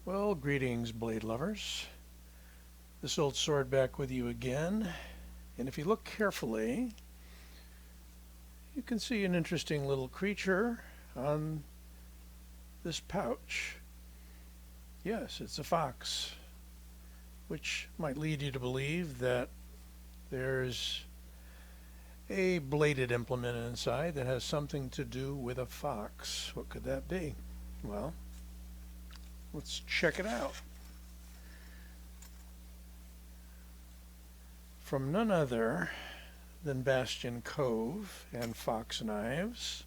Well, greetings, blade lovers. This old sword back with you again. And if you look carefully, you can see an interesting little creature on this pouch. Yes, it's a fox, which might lead you to believe that there's a bladed implement inside that has something to do with a fox. What could that be? Well, let's check it out. From none other than Bastion Cove and Fox Knives,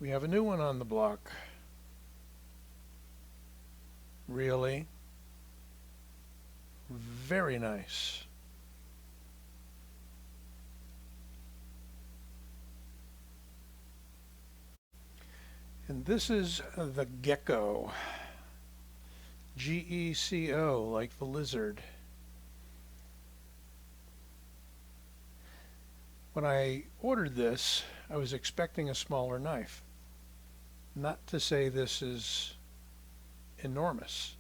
we have a new one on the block. Really? Very nice. And this is the Geco. G-E-C-O, like the lizard. When I ordered this, I was expecting a smaller knife. Not to say this is enormous,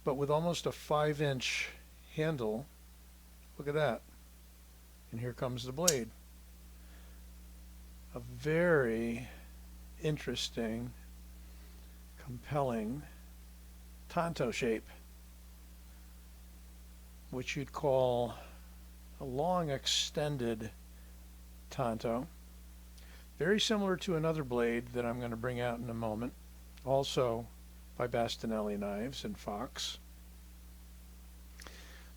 but with almost a 5-inch handle, look at that. And here comes the blade. A very interesting, compelling Tanto shape, which you'd call a long extended Tanto. Very similar to another blade that I'm going to bring out in a moment, also by Bastinelli Knives and Fox.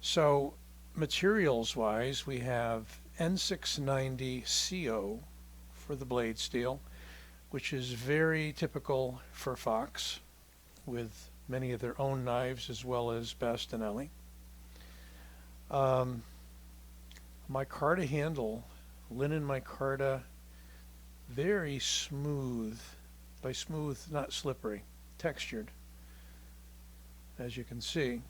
So materials wise, we have N690 CO for the blade steel, which is very typical for Fox with many of their own knives as well as Bastinelli. Micarta handle, linen micarta, very smooth. By smooth, not slippery, textured, as you can see.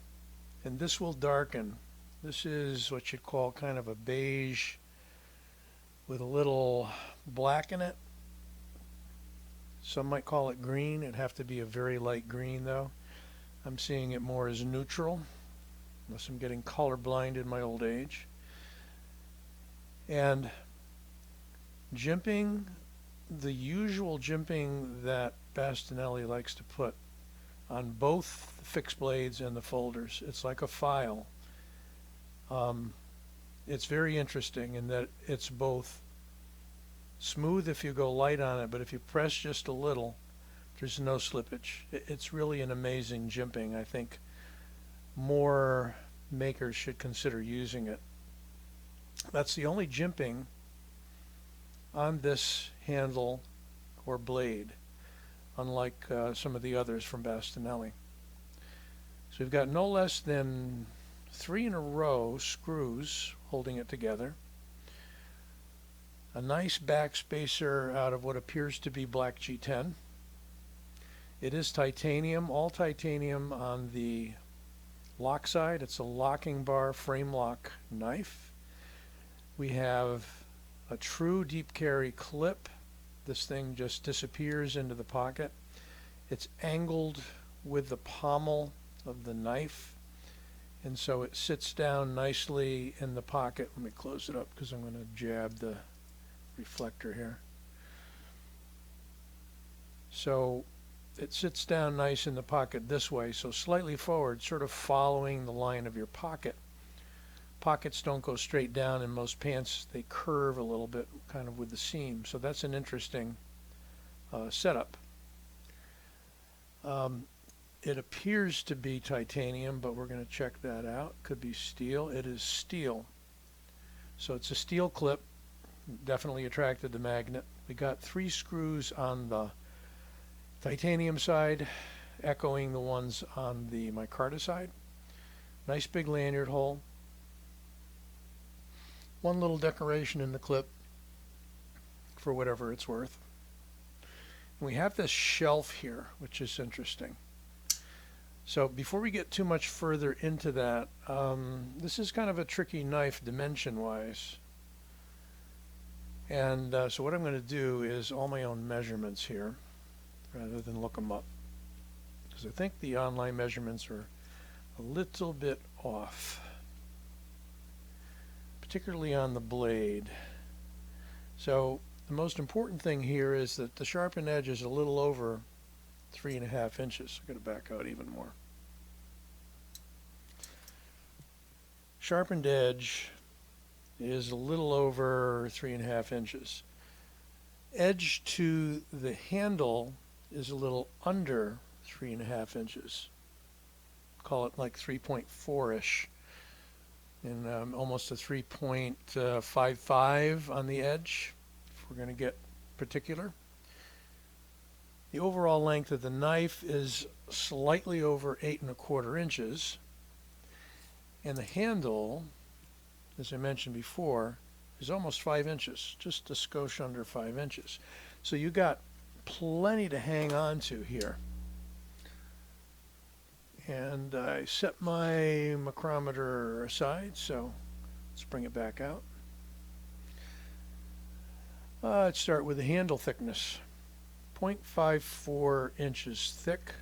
And this will darken. This is what you'd call kind of a beige with a little black in it. Some might call it green. It'd have to be a very light green though. I'm seeing it more as neutral, unless I'm getting colorblind in my old age. And jimping, the usual jimping that Bastinelli likes to put on both the fixed blades and the folders. It's like a file. It's very interesting in that it's both smooth if you go light on it, but if you press just a little, there's no slippage. It's really an amazing jimping. I think more makers should consider using it. That's the only jimping on this handle or blade, unlike some of the others from Bastinelli. So we've got no less than 3 in a row screws holding it together. A nice back spacer out of what appears to be black G10. It is titanium, all titanium on the lock side. It's a locking bar frame lock knife. We have a true deep carry clip. This thing just disappears into the pocket. It's angled with the pommel of the knife, and so it sits down nicely in the pocket. Let me close it up because I'm going to jab the reflector here. So it sits down nice in the pocket this way, so slightly forward, sort of following the line of your pocket. Pockets don't go straight down in most pants. They curve a little bit kind of with the seam. So that's an interesting setup. It appears to be titanium, but we're going to check that out. Could be steel. It is steel. So it's a steel clip. Definitely attracted the magnet. We got 3 screws on the titanium side, echoing the ones on the micarta side. Nice big lanyard hole. One little decoration in the clip for whatever it's worth. And we have this shelf here, which is interesting. So before we get too much further into that, this is kind of a tricky knife dimension-wise. And so what I'm going to do is all my own measurements here, rather than look them up. because I think the online measurements are a little bit off, particularly on the blade. So the most important thing here is that the sharpened edge is a little over 3.5 inches. I'm going to back out even more. Sharpened edge is a little over 3.5 inches. Edge to the handle is a little under 3.5 inches. Call it like 3.4-ish, and almost a 3.55 on the edge, if we're going to get particular. The overall length of the knife is slightly over 8.25 inches, and the handle, as I mentioned before, is almost 5 inches, just a skosh under 5 inches. So you got plenty to hang on to here. And I set my micrometer aside, so let's bring it back out. Let's start with the handle thickness. 0.54 inches thick.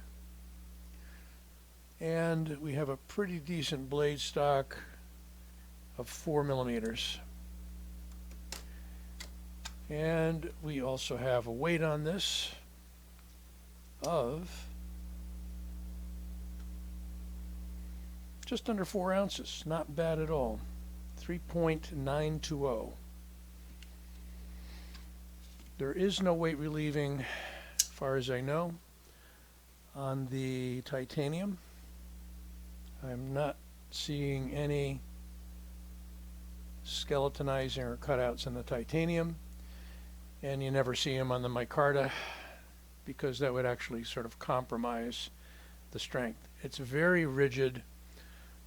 And we have a pretty decent blade stock of 4 millimeters. And we also have a weight on this of just under 4 ounces. Not bad at all. 3.920. There is no weight relieving, as far as I know, on the titanium. I'm not seeing any skeletonizing or cutouts in the titanium, and you never see them on the micarta because that would actually sort of compromise the strength. It's very rigid.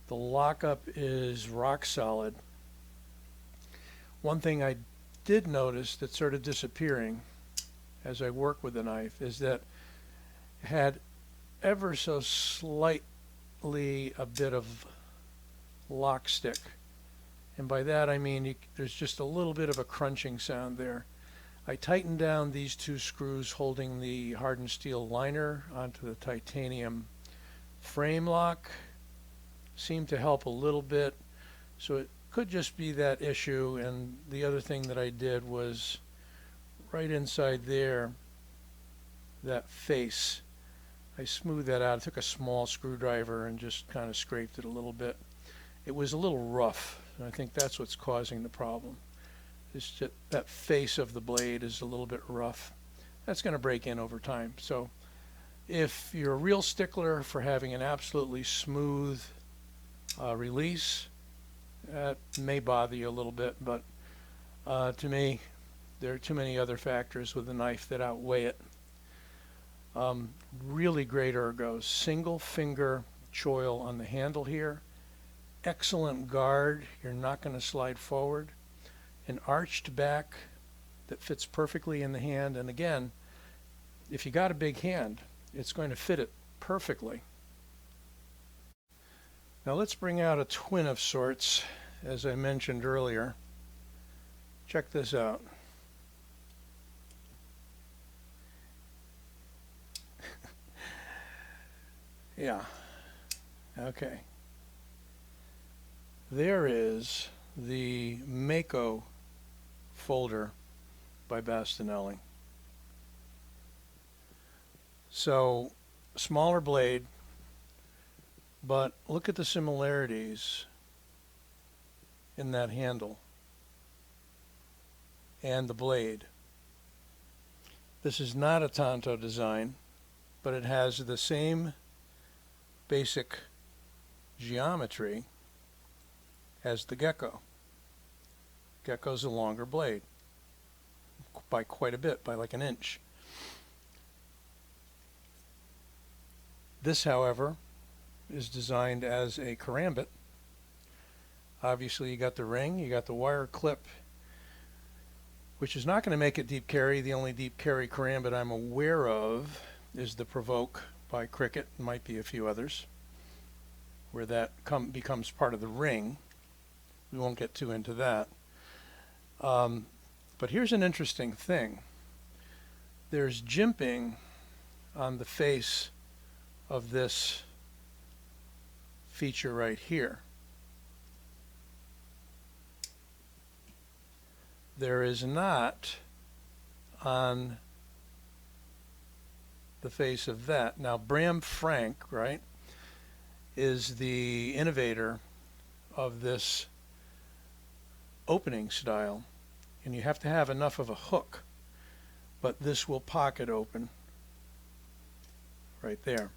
The lockup is rock solid. One thing I did notice that's sort of disappearing as I work with the knife is that it had ever so slightly a bit of lock stick. And by that I mean there's just a little bit of a crunching sound there. I tightened down these two screws holding the hardened steel liner onto the titanium frame lock. Seemed to help a little bit, so it could just be that issue. And the other thing that I did was right inside there, that face, I smoothed that out. I took a small screwdriver and just kind of scraped it a little bit. It was a little rough, and I think that's what's causing the problem. It's just that face of the blade is a little bit rough. That's going to break in over time. So if you're a real stickler for having an absolutely smooth release, that may bother you a little bit, but to me there are too many other factors with the knife that outweigh it. Really great Ergos. Single finger choil on the handle here. Excellent guard. You're not going to slide forward. An arched back that fits perfectly in the hand, and again, if you got a big hand, it's going to fit it perfectly. Now let's bring out a twin of sorts, as I mentioned earlier. Check this out. Yeah. Okay. There is the Geco folder by Bastinelli. So, smaller blade, but look at the similarities in that handle and the blade. This is not a Tanto design, but it has the same basic geometry as the Geco. Geco's a longer blade by quite a bit, by like an inch. This, however, is designed as a karambit. Obviously you got the ring, you got the wire clip, which is not going to make it deep carry. The only deep carry karambit I'm aware of is the Provoke by Cricket. Might be a few others where that becomes part of the ring. We won't get too into that. But here's an interesting thing. There's jimping on the face of this feature right here. There is not on the face of that. Now, Bram Frank, right, is the innovator of this opening style, and you have to have enough of a hook, but this will pocket open right there.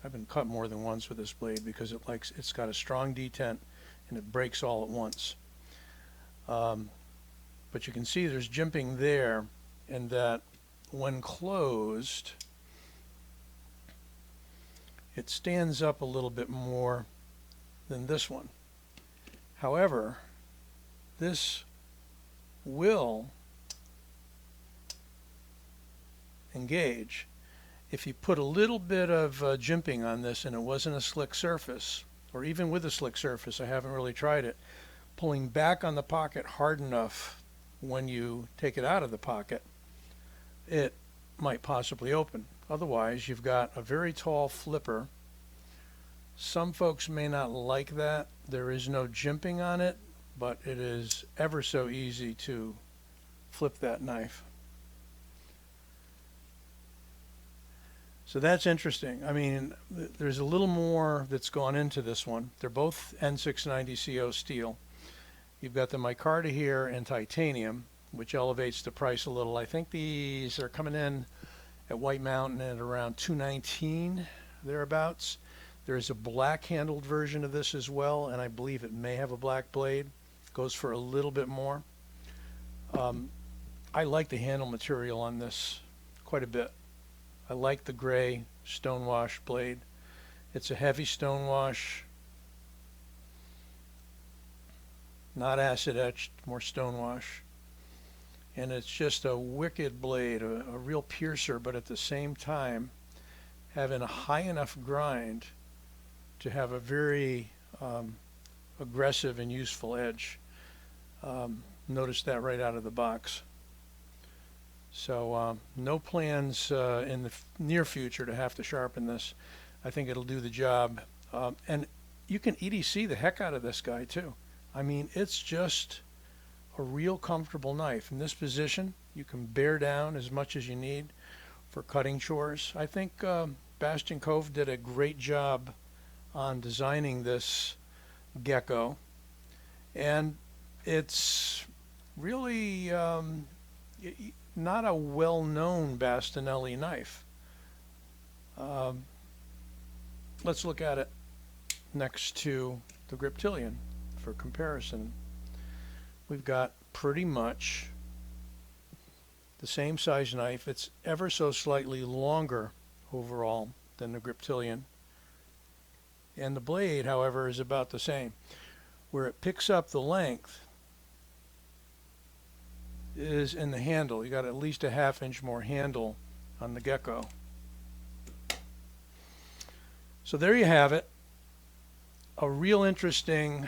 I've been cut more than once with this blade because it's got a strong detent and it breaks all at once. But you can see there's jimping there, and that when closed it stands up a little bit more than this one. However, this will engage if you put a little bit of jimping on this and it wasn't a slick surface, or even with a slick surface, I haven't really tried it, pulling back on the pocket hard enough when you take it out of the pocket, it might possibly open. Otherwise, you've got a very tall flipper. Some folks may not like that. There is no jimping on it, but it is ever so easy to flip that knife. So that's interesting. I mean, there's a little more that's gone into this one. They're both N690 CO steel. You've got the micarta here and titanium, which elevates the price a little. I think these are coming in at White Mountain at around $219, thereabouts. There's a black handled version of this as well, and I believe it may have a black blade. Goes for a little bit more. I like the handle material on this quite a bit. I like the gray stonewash blade. It's a heavy stonewash, not acid etched, more stonewash. And it's just a wicked blade, a real piercer, but at the same time having a high enough grind to have a very aggressive and useful edge. Notice that right out of the box. So no plans in the near future to have to sharpen this. I think it'll do the job. And you can EDC the heck out of this guy too. I mean, it's just a real comfortable knife. In this position, you can bear down as much as you need for cutting chores. I think Bastion Cove did a great job on designing this Geco, and it's really not a well-known Bastinelli knife. Let's look at it next to the Griptilian for comparison. We've got pretty much the same size knife. It's ever so slightly longer overall than the Griptilian. And the blade, however, is about the same. Where it picks up the length is in the handle. You got at least a ½ inch more handle on the Geco. So there you have it. A real interesting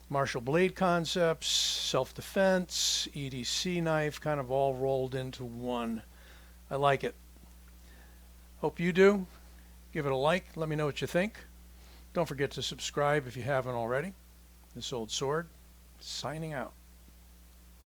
martial blade concepts, self-defense, EDC knife, kind of all rolled into one. I like it. Hope you do. Give it a like. Let me know what you think. Don't forget to subscribe if you haven't already. This Old Sword, signing out.